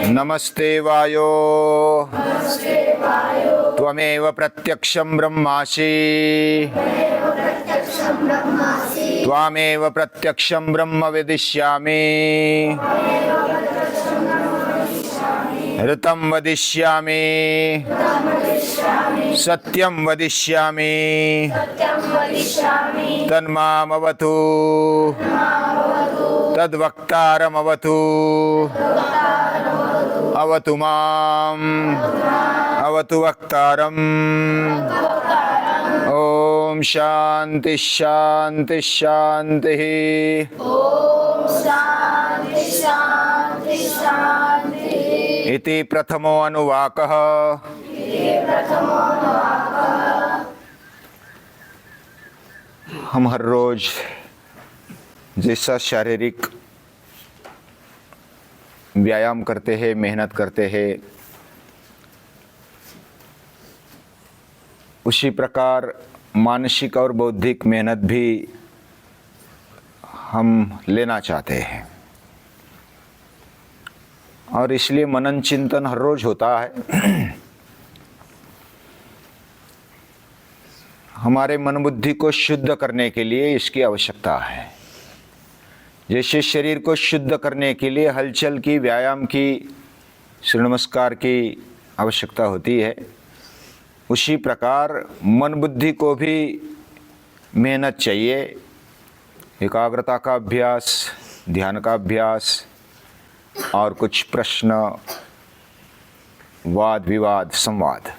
नमस्ते वायो त्वमेव प्रत्यक्षं ब्रह्मासि त्वामेव प्रत्यक्षं ब्रह्म वदिष्यामि ऋतं वदिष्यामि सत्यं वदिष्यामि तन्मामवतु तद्वक्तारमवतु अवतु माम् अवतु वक्तारम्। ओम शांति शांति शांति। इति प्रथमो अनुवाकः। हम हर रोज जैसा शारीरिक व्यायाम करते हैं, मेहनत करते हैं, उसी प्रकार मानसिक और बौद्धिक मेहनत भी हम लेना चाहते हैं और इसलिए मनन चिंतन हर रोज होता है। हमारे मन बुद्धि को शुद्ध करने के लिए इसकी आवश्यकता है। जैसे शरीर को शुद्ध करने के लिए हलचल की, व्यायाम की, सूर्य नमस्कार की आवश्यकता होती है, उसी प्रकार मन बुद्धि को भी मेहनत चाहिए। एकाग्रता का अभ्यास, ध्यान का अभ्यास और कुछ प्रश्न, वाद विवाद, संवाद,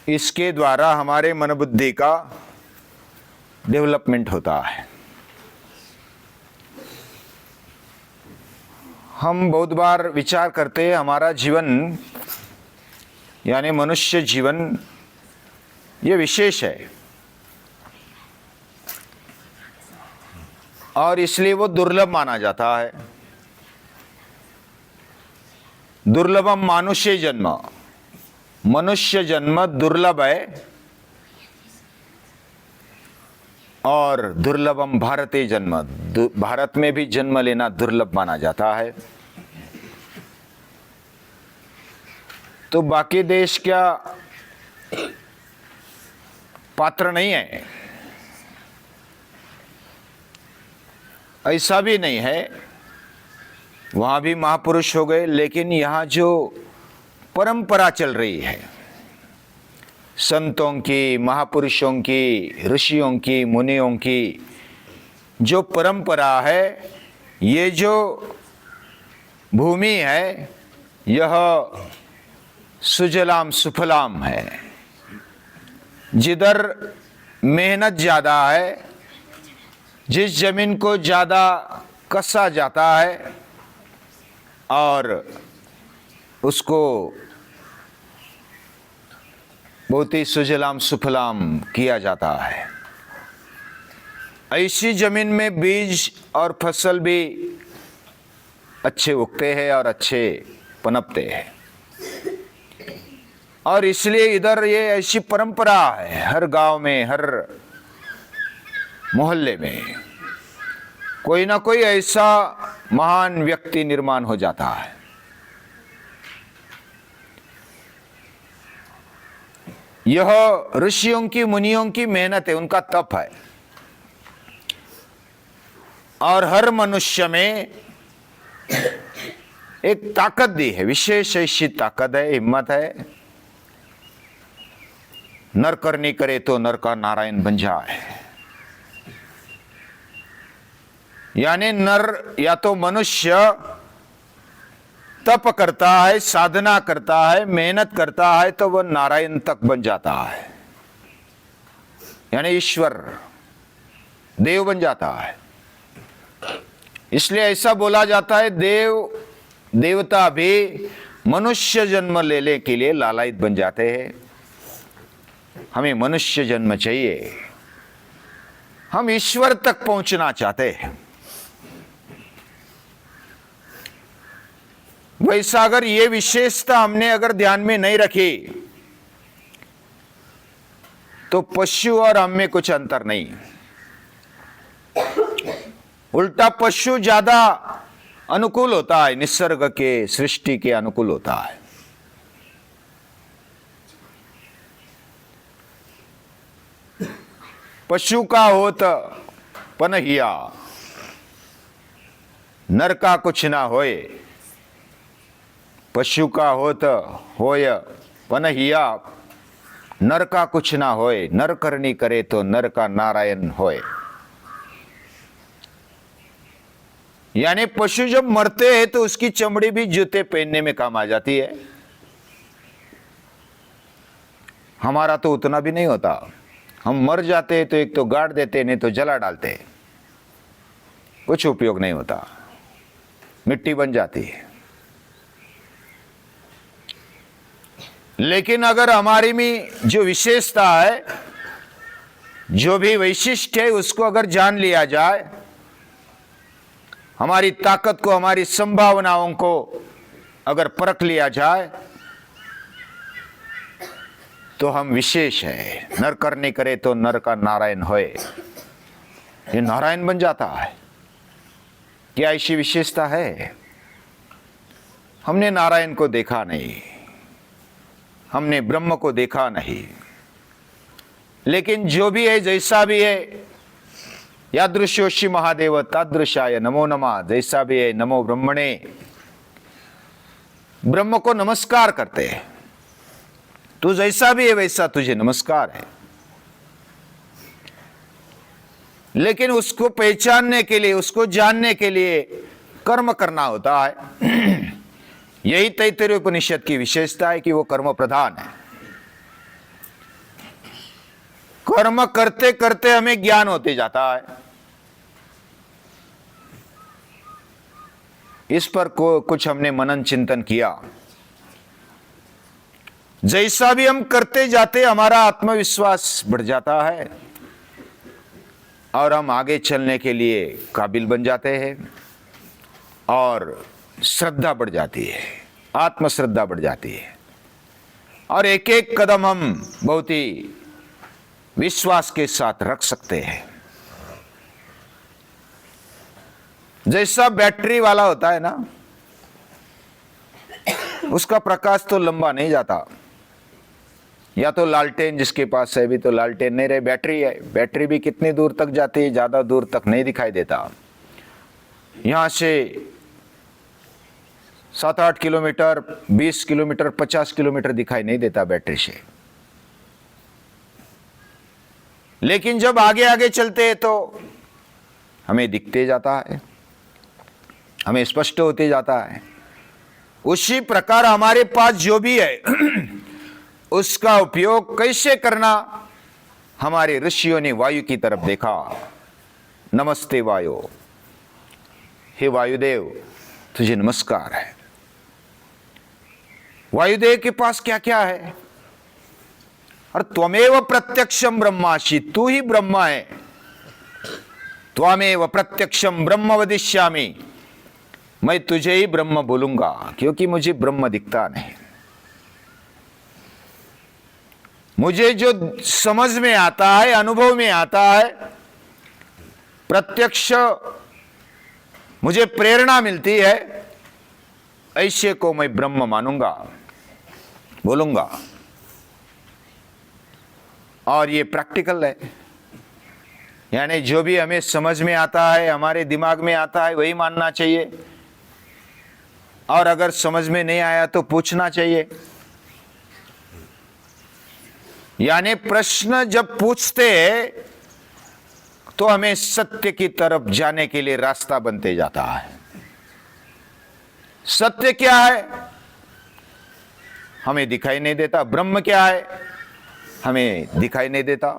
इसके द्वारा हमारे मन बुद्धि का डेवलपमेंट होता है। हम बहुत बार विचार करते हैं हमारा जीवन यानी मनुष्य जीवन ये विशेष है और इसलिए वो दुर्लभ माना जाता है। दुर्लभम मानुष्य जन्म, मनुष्य जन्म दुर्लभ है और दुर्लभम भारतीय जन्म, भारत में भी जन्म लेना दुर्लभ माना जाता है। तो बाकी देश क्या पात्र नहीं है? ऐसा भी नहीं है, वहाँ भी महापुरुष हो गए, लेकिन यहाँ जो परंपरा चल रही है संतों की, महापुरुषों की, ऋषियों की, मुनियों की जो परंपरा है, ये जो भूमि है यह सुजलाम सुफलाम है। जिधर मेहनत ज़्यादा है, जिस जमीन को ज़्यादा कसा जाता है और उसको बहुत ही सुजलाम सुफलाम किया जाता है, ऐसी जमीन में बीज और फसल भी अच्छे उगते हैं और अच्छे पनपते हैं। और इसलिए इधर ये ऐसी परंपरा है, हर गांव में, हर मोहल्ले में कोई ना कोई ऐसा महान व्यक्ति निर्माण हो जाता है। यह ऋषियों की, मुनियों की मेहनत है, उनका तप है। और हर मनुष्य में एक ताकत दी है, विशेष ऐसी ताकत है, हिम्मत है। नर करनी करे तो नर का नारायण बन जाए। यानी नर या तो मनुष्य तप करता है, साधना करता है, मेहनत करता है तो वह नारायण तक बन जाता है, यानी ईश्वर, देव बन जाता है। इसलिए ऐसा बोला जाता है देवता भी मनुष्य जन्म लेने के लिए लालायित बन जाते हैं। हमें मनुष्य जन्म चाहिए, हम ईश्वर तक पहुंचना चाहते हैं। वैसा अगर ये विशेषता हमने अगर ध्यान में नहीं रखी तो पशु और हम में कुछ अंतर नहीं। उल्टा पशु ज्यादा अनुकूल होता है, निसर्ग के सृष्टि के अनुकूल होता है। पशु का होत पनहिया, नर का कुछ ना होए। पशु का होत होय पनहिया, नर का कुछ ना होए। नर करनी करे तो नर का नारायण होए। यानी पशु जब मरते हैं तो उसकी चमड़ी भी जूते पहनने में काम आ जाती है। हमारा तो उतना भी नहीं होता। हम मर जाते हैं तो एक तो गाड़ देते, नहीं तो जला डालते, कुछ उपयोग नहीं होता, मिट्टी बन जाती है। लेकिन अगर हमारी में जो विशेषता है, जो भी वैशिष्ट है, उसको अगर जान लिया जाए, हमारी ताकत को, हमारी संभावनाओं को अगर परख लिया जाए, तो हम विशेष है। नर करने करे तो नर का नारायण होए, ये नारायण बन जाता है। क्या ऐसी विशेषता है? हमने नारायण को देखा नहीं, हमने ब्रह्म को देखा नहीं, लेकिन जो भी है, जैसा भी है, यादृश्योषि महादेव तादृशाय नमो नमः, जैसा भी है नमो ब्रह्मणे। ब्रह्म को नमस्कार करते हैं। तू जैसा भी है वैसा तुझे नमस्कार है। लेकिन उसको पहचानने के लिए, उसको जानने के लिए कर्म करना होता है। यही तैत्तिरीय उपनिषद की विशेषता है कि वो कर्म प्रधान है। कर्म करते करते हमें ज्ञान होते जाता है। इस पर कुछ हमने मनन चिंतन किया। जैसा भी हम करते जाते, हमारा आत्मविश्वास बढ़ जाता है और हम आगे चलने के लिए काबिल बन जाते हैं और श्रद्धा बढ़ जाती है, आत्मश्रद्धा बढ़ जाती है और एक एक कदम हम बहुत ही विश्वास के साथ रख सकते हैं। जैसा बैटरी वाला होता है ना, उसका प्रकाश तो लंबा नहीं जाता। या तो लालटेन जिसके पास है, भी तो लालटेन नहीं रहे, बैटरी है। बैटरी भी कितनी दूर तक जाती है? ज्यादा दूर तक नहीं दिखाई देता। यहां से 7-8 किलोमीटर, 20 किलोमीटर, 50 किलोमीटर दिखाई नहीं देता बैटरी से। लेकिन जब आगे आगे चलते हैं तो हमें दिखते जाता है, हमें स्पष्ट होते जाता है। उसी प्रकार हमारे पास जो भी है उसका उपयोग कैसे करना, हमारे ऋषियों ने वायु की तरफ देखा। नमस्ते वायु, हे वायुदेव तुझे नमस्कार है। वायुदेव के पास क्या क्या है? और त्वमेव प्रत्यक्षम ब्रह्मासि, तू ही ब्रह्मा है। त्वमेव प्रत्यक्षम ब्रह्म वदिष्यामि, मैं तुझे ही ब्रह्म बोलूंगा, क्योंकि मुझे ब्रह्म दिखता नहीं। मुझे जो समझ में आता है, अनुभव में आता है, प्रत्यक्ष मुझे प्रेरणा मिलती है, ऐसे को मैं ब्रह्म मानूंगा, बोलूंगा। और ये प्रैक्टिकल है। यानी जो भी हमें समझ में आता है, हमारे दिमाग में आता है, वही मानना चाहिए। और अगर समझ में नहीं आया तो पूछना चाहिए। यानी प्रश्न जब पूछते हैं तो हमें सत्य की तरफ जाने के लिए रास्ता बनते जाता है। सत्य क्या है? हमें दिखाई नहीं देता। ब्रह्म क्या है? हमें दिखाई नहीं देता।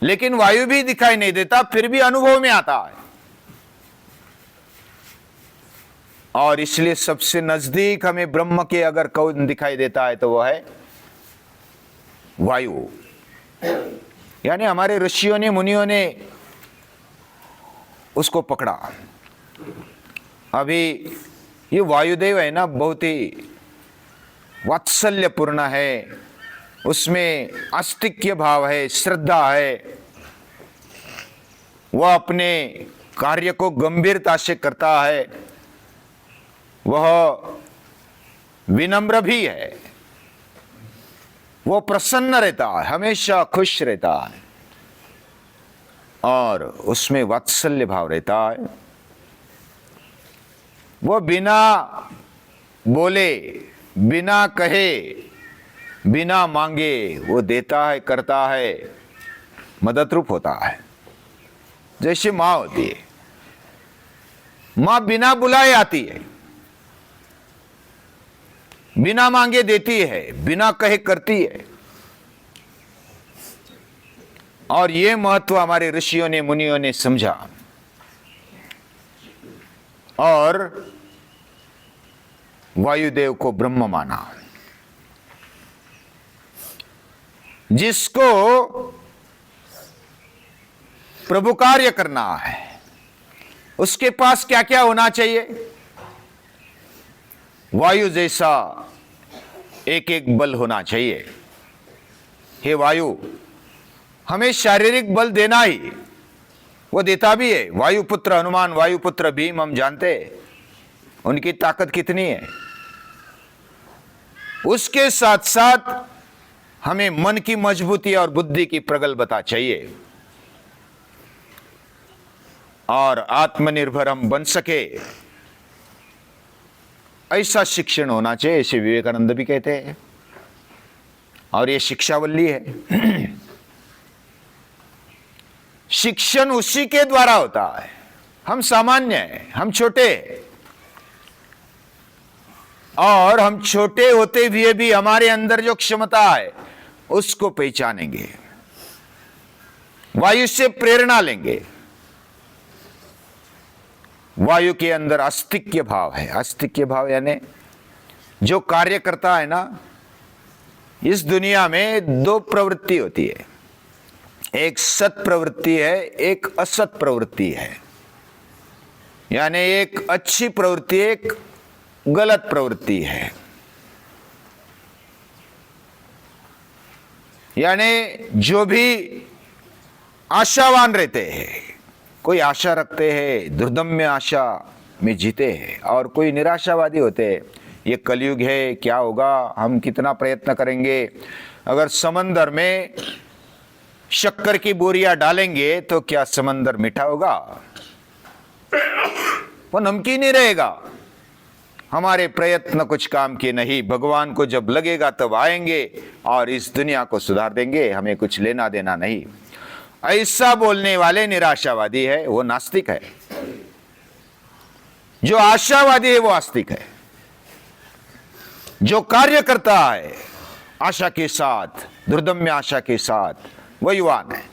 लेकिन वायु भी दिखाई नहीं देता, फिर भी अनुभव में आता है। और इसलिए सबसे नजदीक हमें ब्रह्म के अगर कौन दिखाई देता है तो वह है वायु। यानी हमारे ऋषियों ने, मुनियों ने उसको पकड़ा। अभी ये वायुदेव है ना, बहुत ही वात्सल्यपूर्ण है, उसमें आस्तिक्य भाव है, श्रद्धा है। वह अपने कार्य को गंभीरता से करता है, वह विनम्र भी है, वो प्रसन्न रहता है, हमेशा खुश रहता है और उसमें वात्सल्य भाव रहता है। वो बिना बोले, बिना कहे, बिना मांगे वो देता है, करता है, मदद रूप होता है। जैसे माँ होती है, माँ बिना बुलाए आती है, बिना मांगे देती है, बिना कहे करती है। और ये महत्व हमारे ऋषियों ने, मुनियों ने समझा और वायुदेव को ब्रह्म माना। जिसको प्रभु कार्य करना है, उसके पास क्या क्या होना चाहिए? वायु जैसा एक एक बल होना चाहिए। हे वायु, हमें शारीरिक बल देना ही, वो देता भी है। वायुपुत्र हनुमान, वायुपुत्र भीम, हम जानते हैं उनकी ताकत कितनी है। उसके साथ साथ हमें मन की मजबूती और बुद्धि की प्रगल्भता चाहिए और आत्मनिर्भर हम बन सके, ऐसा शिक्षण होना चाहिए। ऐसे विवेकानंद भी कहते हैं और ये शिक्षावल्ली है। शिक्षण उसी के द्वारा होता है। हम सामान्य हैं, हम छोटे हैं और हम छोटे होते हुए भी हमारे अंदर जो क्षमता है उसको पहचानेंगे, वायु से प्रेरणा लेंगे। वायु के अंदर अस्तिक्य भाव है। अस्तिक्य भाव यानी जो कार्य करता है ना, इस दुनिया में दो प्रवृत्ति होती है, एक सत प्रवृत्ति है, एक असत प्रवृत्ति है। यानी एक अच्छी प्रवृत्ति, एक गलत प्रवृत्ति है। यानी जो भी आशावान रहते हैं, कोई आशा रखते हैं, दुर्दम्य आशा में जीते हैं, और कोई निराशावादी होते हैं। ये कलयुग है, क्या होगा, हम कितना प्रयत्न करेंगे, अगर समंदर में शक्कर की बोरियां डालेंगे तो क्या समंदर मीठा होगा? वो नमकीन ही रहेगा। हमारे प्रयत्न कुछ काम के नहीं। भगवान को जब लगेगा तब आएंगे और इस दुनिया को सुधार देंगे, हमें कुछ लेना देना नहीं। ऐसा बोलने वाले निराशावादी है, वो नास्तिक है। जो आशावादी है वो आस्तिक है। जो कार्य करता है आशा के साथ, दुर्दम्य आशा के साथ, वो युवान है।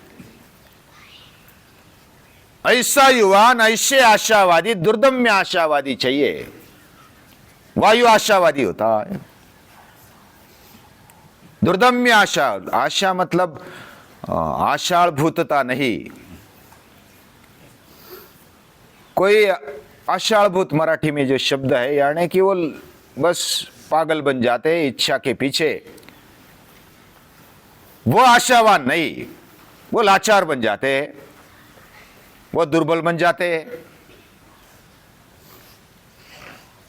ऐसा युवान, ऐसे आशावादी, दुर्दम्य आशावादी चाहिए। वायु आशावादी होता है। दुर्दम्य आशा, आशा मतलब आशाभूतता नहीं। कोई आशाभूत मराठी में जो शब्द है, यानी कि वो बस पागल बन जाते हैं इच्छा के पीछे। वो आशावान नहीं, वो लाचार बन जाते हैं, वो दुर्बल बन जाते हैं।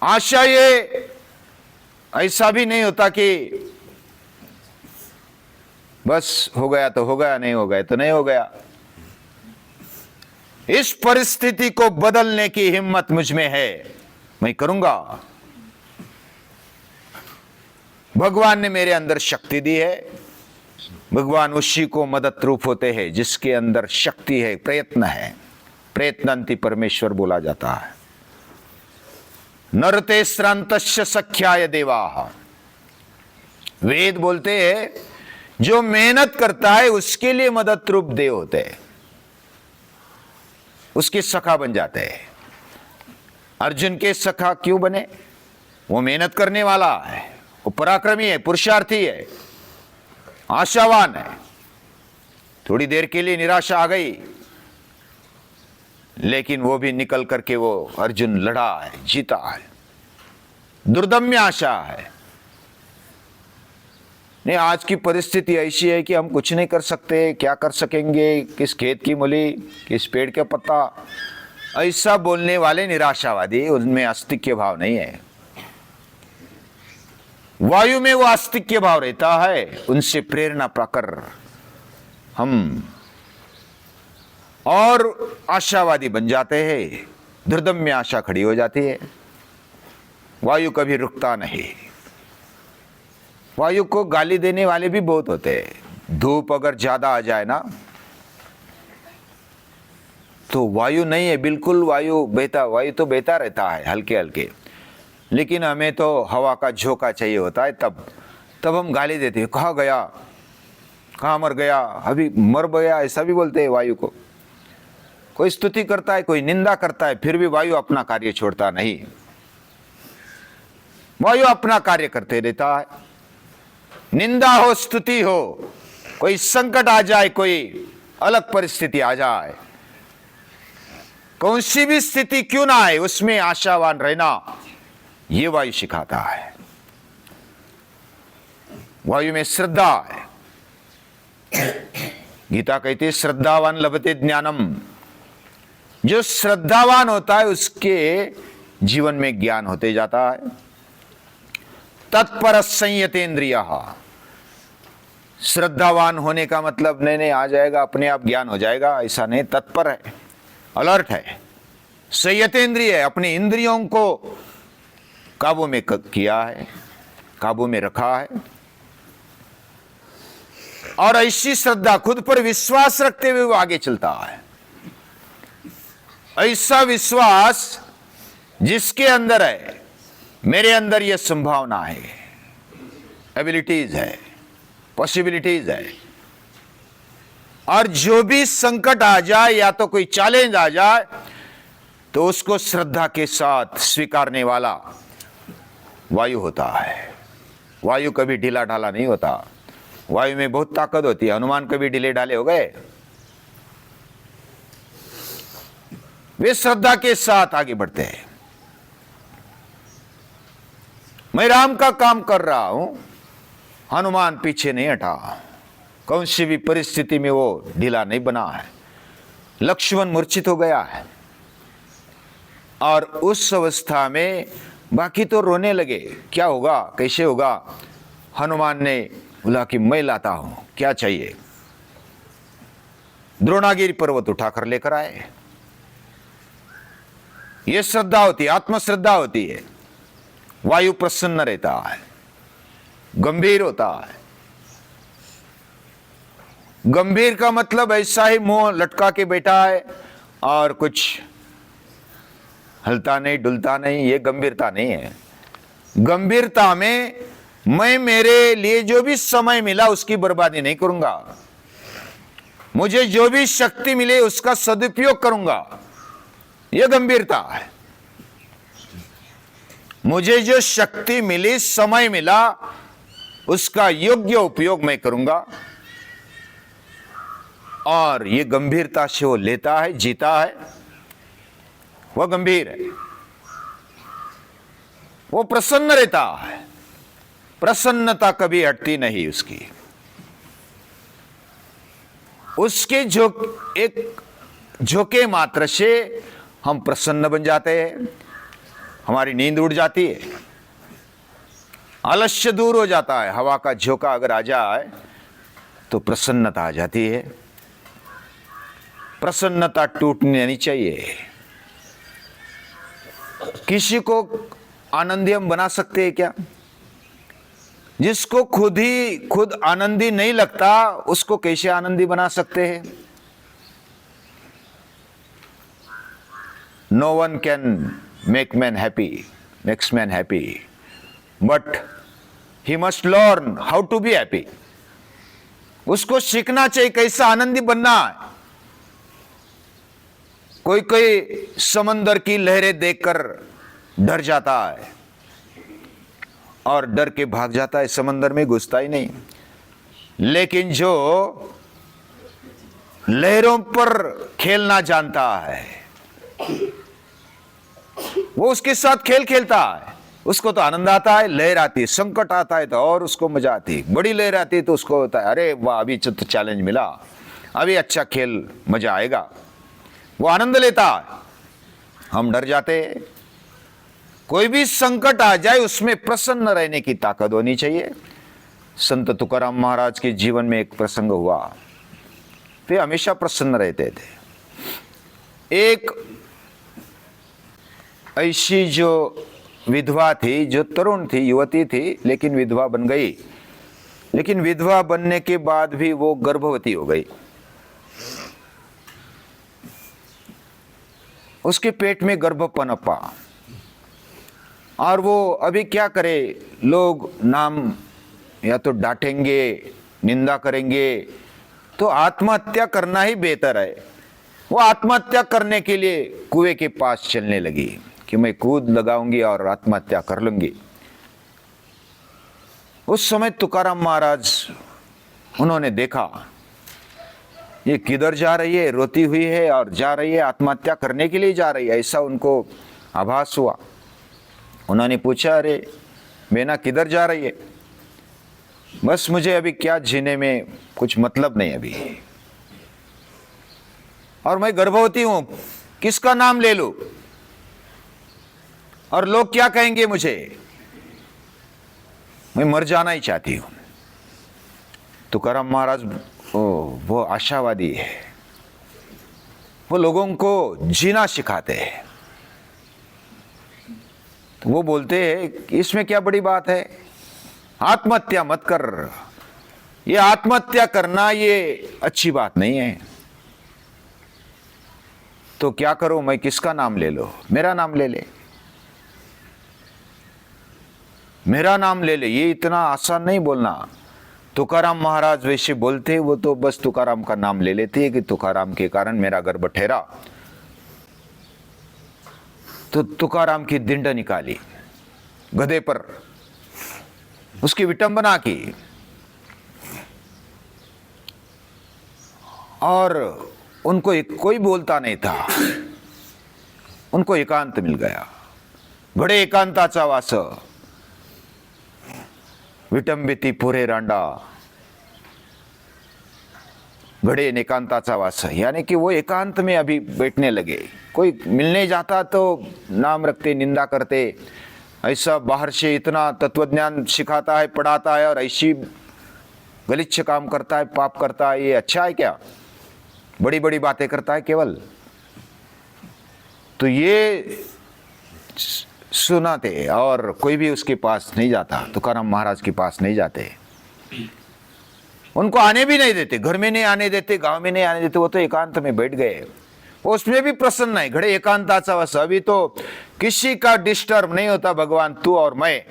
आशा ये ऐसा भी नहीं होता कि बस हो गया तो हो गया, नहीं हो गया तो नहीं हो गया। इस परिस्थिति को बदलने की हिम्मत मुझ में है, मैं करूंगा। भगवान ने मेरे अंदर शक्ति दी है। भगवान उसी को मदद रूप होते हैं जिसके अंदर शक्ति है, प्रयत्न है। प्रयत्नांति परमेश्वर बोला जाता है। नरते श्रांतस्य सख्याय देवाः। वेद बोलते हैं जो मेहनत करता है उसके लिए मदद रूप देव होते हैं, उसके सखा बन जाते हैं। अर्जुन के सखा क्यों बने? वो मेहनत करने वाला है, वो पराक्रमी है, पुरुषार्थी है, आशावान है। थोड़ी देर के लिए निराशा आ गई, लेकिन वो भी निकल करके वो अर्जुन लड़ा है, जीता है। दुर्दम्य आशा है, नहीं, आज की परिस्थिति ऐसी है कि हम कुछ नहीं कर सकते, क्या कर सकेंगे, किस खेत की मूली, किस पेड़ का पत्ता, ऐसा बोलने वाले निराशावादी, उनमें आस्तिक्य भाव नहीं है। वायु में वो आस्तिक्य भाव रहता है, उनसे प्रेरणा पाकर हम और आशावादी बन जाते हैं, धृदम में आशा खड़ी हो जाती है। वायु कभी रुकता नहीं। वायु को गाली देने वाले भी बहुत होते हैं। धूप अगर ज्यादा आ जाए ना तो वायु नहीं है, बिल्कुल वायु तो बहता रहता है हल्के हल्के, लेकिन हमें तो हवा का झोंका चाहिए होता है। तब हम गाली देते हैं, कहाँ गया, कहाँ मर गया, अभी मर गया, ऐसा भी बोलते हैं वायु को। कोई स्तुति करता है, कोई निंदा करता है, फिर भी वायु अपना कार्य छोड़ता नहीं। वायु अपना कार्य करते रहता है। निंदा हो, स्तुति हो, कोई संकट आ जाए, कोई अलग परिस्थिति आ जाए, कौन सी भी स्थिति क्यों ना आए, उसमें आशावान रहना, ये वायु सिखाता है। वायु में श्रद्धा है। गीता कहती है श्रद्धावान लभते ज्ञानम। जो श्रद्धावान होता है उसके जीवन में ज्ञान होते जाता है। तत्पर संयतेन्द्रिय। श्रद्धावान होने का मतलब नहीं आ जाएगा अपने आप ज्ञान हो जाएगा, ऐसा नहीं। तत्पर है, अलर्ट है, संयतेन्द्रिय है, अपनी इंद्रियों को काबू में किया है, काबू में रखा है। और ऐसी श्रद्धा, खुद पर विश्वास रखते हुए वो आगे चलता है। ऐसा विश्वास जिसके अंदर है, मेरे अंदर यह संभावना है, एबिलिटीज है, पॉसिबिलिटीज है, और जो भी संकट आ जाए या तो कोई चैलेंज आ जाए तो उसको श्रद्धा के साथ स्वीकारने वाला वायु होता है। वायु कभी ढीला ढाला नहीं होता। वायु में बहुत ताकत होती है। हनुमान कभी ढीले ढाले हो गए? वे श्रद्धा के साथ आगे बढ़ते हैं। मैं राम का काम कर रहा हूं, हनुमान पीछे नहीं हटा। कौन सी भी परिस्थिति में वो ढीला नहीं बना है। लक्ष्मण मूर्छित हो गया है और उस अवस्था में बाकी तो रोने लगे, क्या होगा, कैसे होगा। हनुमान ने बोला कि मैं लाता हूं, क्या चाहिए। द्रोणागिरी पर्वत उठाकर लेकर आए। यह श्रद्धा होती है, आत्मश्रद्धा होती है। वायु प्रसन्न रहता है, गंभीर होता है। गंभीर का मतलब ऐसा ही मुंह लटका के बैठा है और कुछ हलता नहीं, डुलता नहीं, ये गंभीरता नहीं है। गंभीरता में मैं मेरे लिए जो भी समय मिला उसकी बर्बादी नहीं करूंगा। मुझे जो भी शक्ति मिले उसका सदुपयोग करूंगा, यह गंभीरता है। मुझे जो शक्ति मिली, समय मिला, उसका योग्य उपयोग मैं करूंगा। और ये गंभीरता से वो लेता है, जीता है, वह गंभीर है। वो प्रसन्न रहता है, प्रसन्नता कभी हटती नहीं उसकी। उसके एक झोंके मात्र से हम प्रसन्न बन जाते हैं। हमारी नींद उड़ जाती है, आलस्य दूर हो जाता है। हवा का झोंका अगर आ जाए तो प्रसन्नता आ जाती है। प्रसन्नता टूटनी नहीं चाहिए। किसी को आनंदी हम बना सकते हैं क्या? जिसको खुद आनंदी नहीं लगता उसको कैसे आनंदी बना सकते हैं? No one can make man happy, makes man happy, but he must learn how to be happy. उसको सीखना चाहिए कैसा आनंदी बनना है। कोई समंदर की लहरें देखकर डर जाता है और डर के भाग जाता है, समंदर में घुसता ही नहीं। लेकिन जो लहरों पर खेलना जानता है वो उसके साथ खेल खेलता है। उसको तो आनंद आता है, लहर आती है, संकट आता है तो और उसको मजा आती है, बड़ी लहर आती है तो उसको होता है अरे वाह अभी तो चैलेंज मिला, अभी अच्छा खेल, मजा आएगा, वो आनंद लेता है। हम डर जाते हैं। कोई भी संकट आ जाए उसमें प्रसन्न रहने की ताकत होनी चाहिए। संत तुकाराम महाराज के जीवन में एक प्रसंग हुआ, वे हमेशा प्रसन्न रहते थे। एक ऐसी जो विधवा थी, जो तरुण थी, युवती थी, लेकिन विधवा बन गई। लेकिन विधवा बनने के बाद भी वो गर्भवती हो गई। उसके पेट में गर्भ पनपा और वो अभी क्या करे, लोग नाम या तो डांटेंगे, निंदा करेंगे, तो आत्महत्या करना ही बेहतर है। वो आत्महत्या करने के लिए कुएं के पास चलने लगी कि मैं कूद लगाऊंगी और आत्महत्या कर लूंगी। उस समय तुकाराम महाराज, उन्होंने देखा ये किधर जा रही है, रोती हुई है और जा रही है, आत्महत्या करने के लिए जा रही है, ऐसा उनको आभास हुआ। उन्होंने पूछा अरे बेना किधर जा रही है? बस मुझे अभी क्या जीने में कुछ मतलब नहीं अभी, और मैं गर्भवती हूं, किसका नाम ले लूं और लोग क्या कहेंगे मुझे, मैं मर जाना ही चाहती हूं। तुकाराम महाराज वो आशावादी है, वो लोगों को जीना सिखाते हैं। तो वो बोलते हैं कि इसमें क्या बड़ी बात है, आत्महत्या मत कर, ये आत्महत्या करना ये अच्छी बात नहीं है। तो क्या करूं मैं, किसका नाम ले लो? मेरा नाम ले ले, मेरा नाम ले ले। ये इतना आसान नहीं बोलना। तुकाराम महाराज वैसे बोलते, वो तो बस तुकाराम का नाम ले लेते हैं कि तुकाराम के कारण मेरा गर्भ ठहरा। तो तुकाराम की दिंड निकाली, गधे पर उसकी विटंबना की और उनको कोई बोलता नहीं था। उनको एकांत मिल गया, घडे एकांताचा वास, विटंबिती पुरे रांडा, घड़े एकांताचा वास, यानी कि वो एकांत में अभी बैठने लगे। कोई मिलने जाता तो नाम रखते, निंदा करते, ऐसा बाहर से इतना तत्वज्ञान सिखाता है, पढ़ाता है और ऐसी गलिच्छ काम करता है, पाप करता है, ये अच्छा है क्या? बड़ी बड़ी बातें करता है केवल। तो ये सुनाते और कोई भी उसके पास नहीं जाता, तुकाराम महाराज के पास नहीं जाते, उनको आने भी नहीं देते, घर में नहीं आने देते, गांव में नहीं आने देते। वो तो एकांत में बैठ गए, उसमें भी प्रसन्न है। घड़े एकांताचा वास, अभी तो किसी का डिस्टर्ब नहीं होता, भगवान तू और मैं,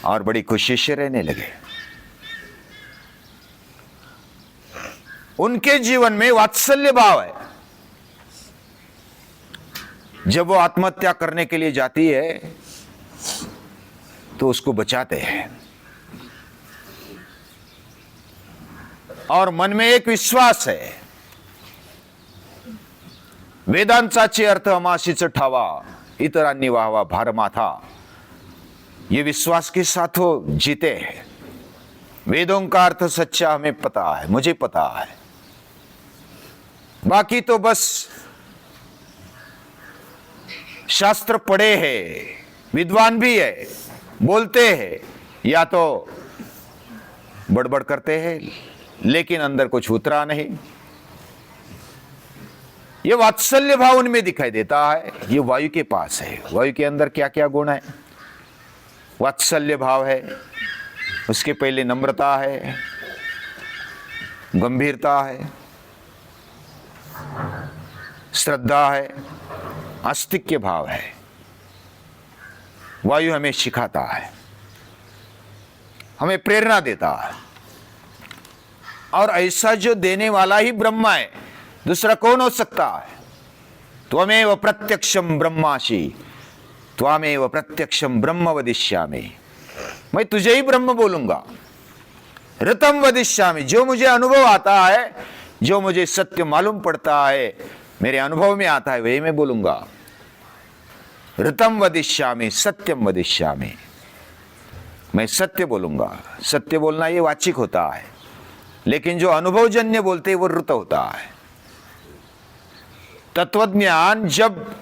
और बड़ी खुशी से रहने लगे। उनके जीवन में वात्सल्य भाव है। जब वो आत्महत्या करने के लिए जाती है तो उसको बचाते हैं और मन में एक विश्वास है, वेदांताचे अर्थ अमाशीच ठावा, इतरांनी वाहवा भार माथा, ये विश्वास के साथ वो जीते हैं। वेदों का अर्थ सच्चा हमें पता है, मुझे पता है, बाकी तो बस शास्त्र पढ़े हैं, विद्वान भी है, बोलते हैं, या तो बड़बड़ करते हैं लेकिन अंदर कुछ उतरा नहीं। ये वात्सल्य भाव उनमें दिखाई देता है। ये वायु के पास है। वायु के अंदर क्या क्या गुण है? वात्सल्य भाव है, उसके पहले नम्रता है, गंभीरता है, श्रद्धा है, आस्तिक्य भाव है। वायु हमें सिखाता है, हमें प्रेरणा देता है, और ऐसा जो देने वाला ही ब्रह्मा है, दूसरा कौन हो सकता है? त्वमेव प्रत्यक्षम ब्रह्मासि, त्वामेव प्रत्यक्षम ब्रह्म वदिष्यामि, मैं तुझे ही ब्रह्म बोलूंगा। ऋतम वदिष्यामि, जो मुझे अनुभव आता है, जो मुझे सत्य मालूम पड़ता है, मेरे अनुभव में आता है, वही मैं बोलूंगा। ऋतम वदिष्यामि, सत्यम वदिष्यामि। मैं सत्य बोलूंगा। सत्य बोलना ये वाचिक होता है, लेकिन जो अनुभवजन्य बोलते हैं वो ऋत होता है। तत्वज्ञान जब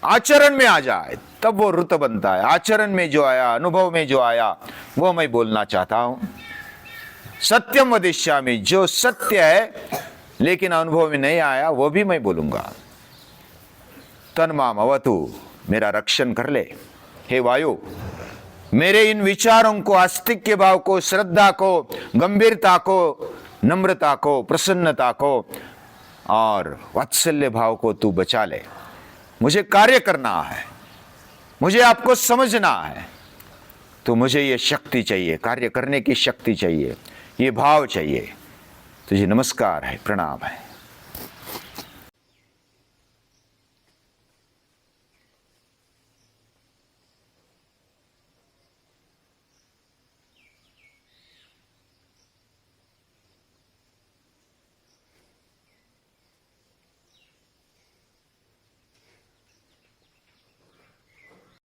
आचरण में आ जाए तब वो ऋत बनता है। आचरण में जो आया, अनुभव में जो आया, वो मैं बोलना चाहता हूं। सत्यम वदिष्यामि, जो सत्य है लेकिन अनुभव में नहीं आया वो भी मैं बोलूंगा। तन्माम अवतु, मेरा रक्षण कर ले हे वायु। मेरे इन विचारों को, आस्तिक्य भाव को, श्रद्धा को, गंभीरता को, नम्रता को, प्रसन्नता को और वात्सल्य भाव को तू बचा ले। मुझे कार्य करना है, मुझे आपको समझना है, तो मुझे ये शक्ति चाहिए, कार्य करने की शक्ति चाहिए, ये भाव चाहिए। तुझे नमस्कार है, प्रणाम है।